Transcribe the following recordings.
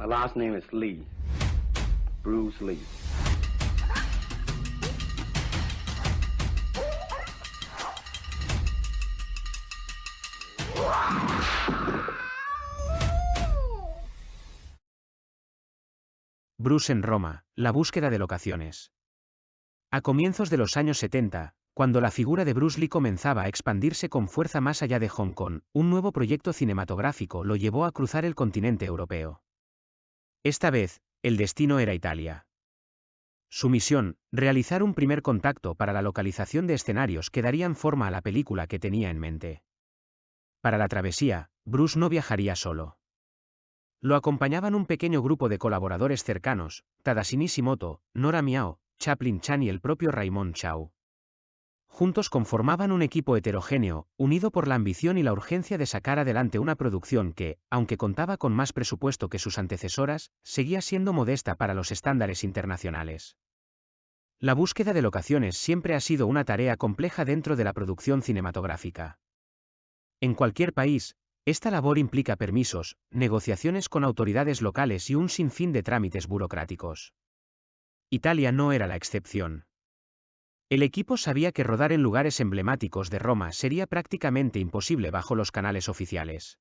My last name is Lee. Bruce Lee. Bruce en Roma, la búsqueda de locaciones. A comienzos de los años 70, cuando la figura de Bruce Lee comenzaba a expandirse con fuerza más allá de Hong Kong, un nuevo proyecto cinematográfico lo llevó a cruzar el continente europeo. Esta vez, el destino era Italia. Su misión, realizar un primer contacto para la localización de escenarios que darían forma a la película que tenía en mente. Para la travesía, Bruce no viajaría solo. Lo acompañaban un pequeño grupo de colaboradores cercanos, Tadashi Nishimoto, Nora Miao, Chaplin Chan y el propio Raymond Chow. Juntos conformaban un equipo heterogéneo, unido por la ambición y la urgencia de sacar adelante una producción que, aunque contaba con más presupuesto que sus antecesoras, seguía siendo modesta para los estándares internacionales. La búsqueda de locaciones siempre ha sido una tarea compleja dentro de la producción cinematográfica. En cualquier país, esta labor implica permisos, negociaciones con autoridades locales y un sinfín de trámites burocráticos. Italia no era la excepción. El equipo sabía que rodar en lugares emblemáticos de Roma sería prácticamente imposible bajo los canales oficiales.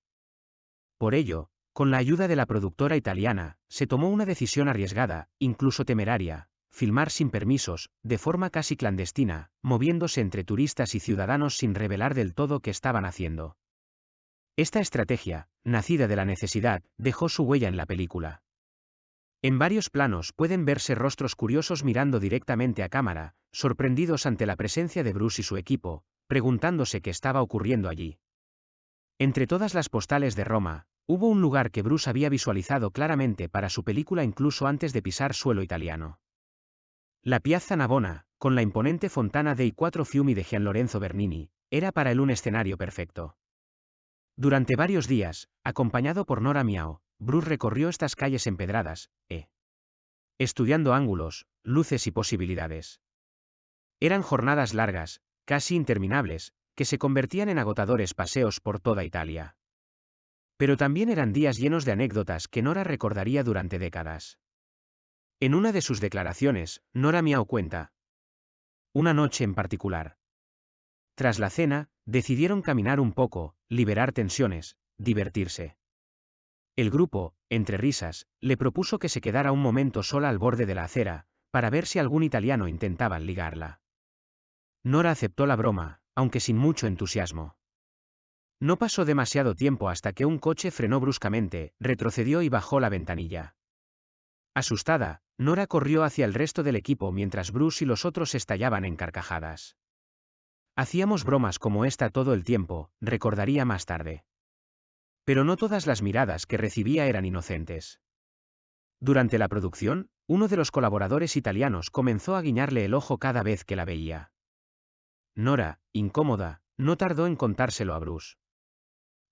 Por ello, con la ayuda de la productora italiana, se tomó una decisión arriesgada, incluso temeraria: filmar sin permisos, de forma casi clandestina, moviéndose entre turistas y ciudadanos sin revelar del todo qué estaban haciendo. Esta estrategia, nacida de la necesidad, dejó su huella en la película. En varios planos pueden verse rostros curiosos mirando directamente a cámara, sorprendidos ante la presencia de Bruce y su equipo, preguntándose qué estaba ocurriendo allí. Entre todas las postales de Roma, hubo un lugar que Bruce había visualizado claramente para su película incluso antes de pisar suelo italiano. La Piazza Navona, con la imponente fontana dei Quattro Fiumi de Gian Lorenzo Bernini, era para él un escenario perfecto. Durante varios días, acompañado por Nora Miao, Bruce recorrió estas calles empedradas, estudiando ángulos, luces y posibilidades. Eran jornadas largas, casi interminables, que se convertían en agotadores paseos por toda Italia. Pero también eran días llenos de anécdotas que Nora recordaría durante décadas. En una de sus declaraciones, Nora Miao cuenta: una noche en particular. Tras la cena, decidieron caminar un poco, liberar tensiones, divertirse. El grupo, entre risas, le propuso que se quedara un momento sola al borde de la acera, para ver si algún italiano intentaba ligarla. Nora aceptó la broma, aunque sin mucho entusiasmo. No pasó demasiado tiempo hasta que un coche frenó bruscamente, retrocedió y bajó la ventanilla. Asustada, Nora corrió hacia el resto del equipo mientras Bruce y los otros estallaban en carcajadas. Hacíamos bromas como esta todo el tiempo, recordaría más tarde. Pero no todas las miradas que recibía eran inocentes. Durante la producción, uno de los colaboradores italianos comenzó a guiñarle el ojo cada vez que la veía. Nora, incómoda, no tardó en contárselo a Bruce.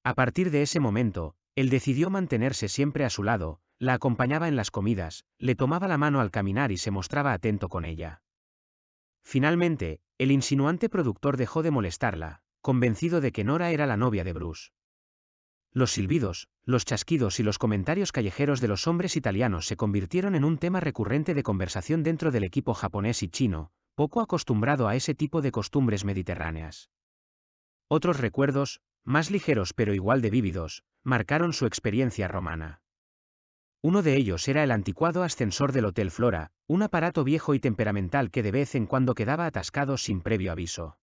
A partir de ese momento, él decidió mantenerse siempre a su lado, la acompañaba en las comidas, le tomaba la mano al caminar y se mostraba atento con ella. Finalmente, el insinuante productor dejó de molestarla, convencido de que Nora era la novia de Bruce. Los silbidos, los chasquidos y los comentarios callejeros de los hombres italianos se convirtieron en un tema recurrente de conversación dentro del equipo japonés y chino, poco acostumbrado a ese tipo de costumbres mediterráneas. Otros recuerdos, más ligeros pero igual de vívidos, marcaron su experiencia romana. Uno de ellos era el anticuado ascensor del Hotel Flora, un aparato viejo y temperamental que de vez en cuando quedaba atascado sin previo aviso.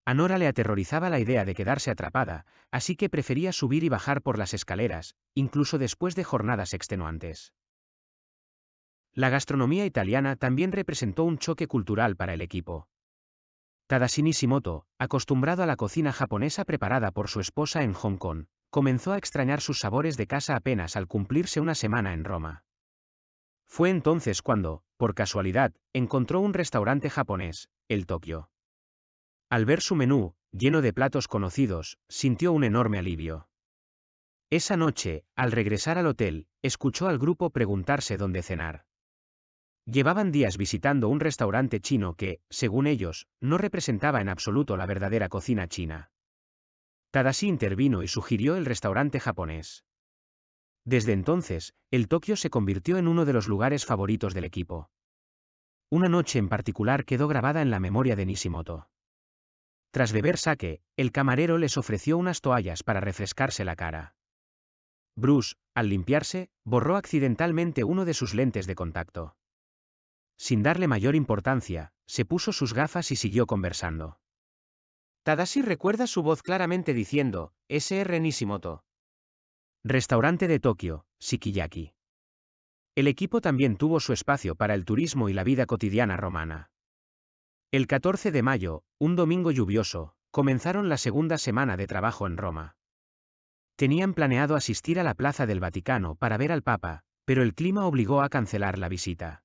A Nora le aterrorizaba la idea de quedarse atrapada, así que prefería subir y bajar por las escaleras, incluso después de jornadas extenuantes. La gastronomía italiana también representó un choque cultural para el equipo. Tadashi Nishimoto, acostumbrado a la cocina japonesa preparada por su esposa en Hong Kong, comenzó a extrañar sus sabores de casa apenas al cumplirse una semana en Roma. Fue entonces cuando, por casualidad, encontró un restaurante japonés, el Tokyo. Al ver su menú, lleno de platos conocidos, sintió un enorme alivio. Esa noche, al regresar al hotel, escuchó al grupo preguntarse dónde cenar. Llevaban días visitando un restaurante chino que, según ellos, no representaba en absoluto la verdadera cocina china. Tadashi intervino y sugirió el restaurante japonés. Desde entonces, el Tokio se convirtió en uno de los lugares favoritos del equipo. Una noche en particular quedó grabada en la memoria de Nishimoto. Tras beber sake, el camarero les ofreció unas toallas para refrescarse la cara. Bruce, al limpiarse, borró accidentalmente uno de sus lentes de contacto. Sin darle mayor importancia, se puso sus gafas y siguió conversando. Tadashi recuerda su voz claramente diciendo, Sr. Nishimoto. Restaurante de Tokio, Shikiyaki. El equipo también tuvo su espacio para el turismo y la vida cotidiana romana. El 14 de mayo, un domingo lluvioso, comenzaron la segunda semana de trabajo en Roma. Tenían planeado asistir a la Plaza del Vaticano para ver al Papa, pero el clima obligó a cancelar la visita.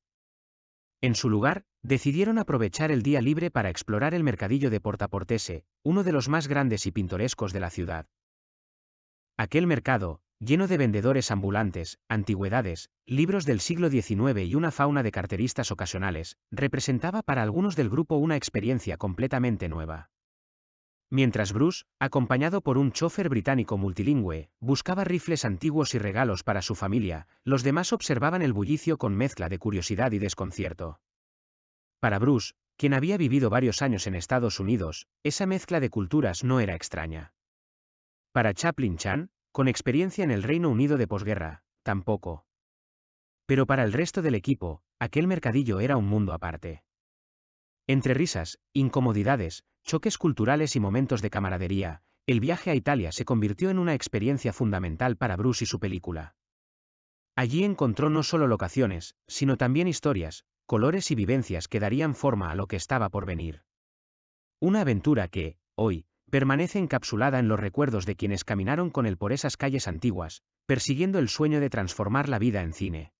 En su lugar, decidieron aprovechar el día libre para explorar el mercadillo de Porta Portese, uno de los más grandes y pintorescos de la ciudad. Aquel mercado, lleno de vendedores ambulantes, antigüedades, libros del siglo XIX y una fauna de carteristas ocasionales, representaba para algunos del grupo una experiencia completamente nueva. Mientras Bruce, acompañado por un chofer británico multilingüe, buscaba rifles antiguos y regalos para su familia, los demás observaban el bullicio con mezcla de curiosidad y desconcierto. Para Bruce, quien había vivido varios años en Estados Unidos, esa mezcla de culturas no era extraña. Para Chaplin Chan, con experiencia en el Reino Unido de posguerra, tampoco. Pero para el resto del equipo, aquel mercadillo era un mundo aparte. Entre risas, incomodidades, choques culturales y momentos de camaradería, el viaje a Italia se convirtió en una experiencia fundamental para Bruce y su película. Allí encontró no solo locaciones, sino también historias, colores y vivencias que darían forma a lo que estaba por venir. Una aventura que, hoy, permanece encapsulada en los recuerdos de quienes caminaron con él por esas calles antiguas, persiguiendo el sueño de transformar la vida en cine.